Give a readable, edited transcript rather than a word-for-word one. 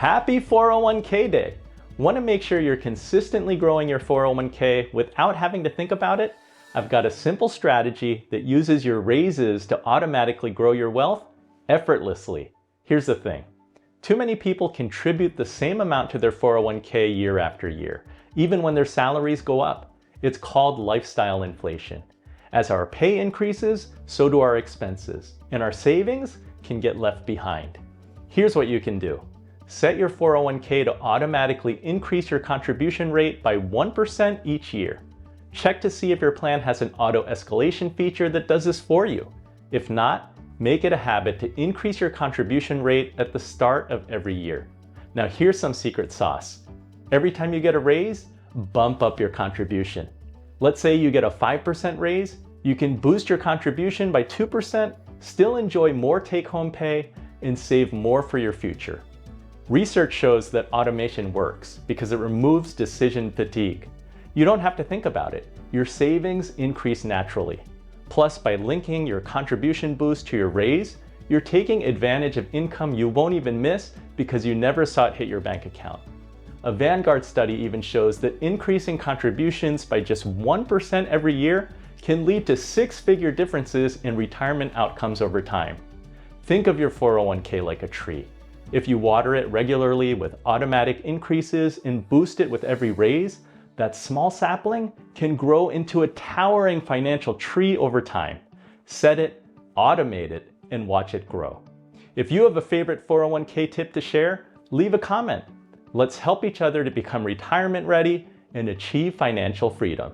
Happy 401k day! Want to make sure you're consistently growing your 401k without having to think about it? I've got a simple strategy that uses your raises to automatically grow your wealth effortlessly. Here's the thing. Too many people contribute the same amount to their 401k year after year, even when their salaries go up. It's called lifestyle inflation. As our pay increases, so do our expenses, and our savings can get left behind. Here's what you can do. Set your 401k to automatically increase your contribution rate by 1% each year. Check to see if your plan has an auto escalation feature that does this for you. If not, make it a habit to increase your contribution rate at the start of every year. Now here's some secret sauce. Every time you get a raise, bump up your contribution. Let's say you get a 5% raise, you can boost your contribution by 2%, still enjoy more take-home pay, and save more for your future. Research shows that automation works because it removes decision fatigue. You don't have to think about it. Your savings increase naturally. Plus, by linking your contribution boost to your raise, you're taking advantage of income you won't even miss because you never saw it hit your bank account. A Vanguard study even shows that increasing contributions by just 1% every year can lead to six-figure differences in retirement outcomes over time. Think of your 401k like a tree. If you water it regularly with automatic increases and boost it with every raise, that small sapling can grow into a towering financial tree over time. Set it, automate it, and watch it grow. If you have a favorite 401k tip to share, leave a comment. Let's help each other to become retirement ready and achieve financial freedom.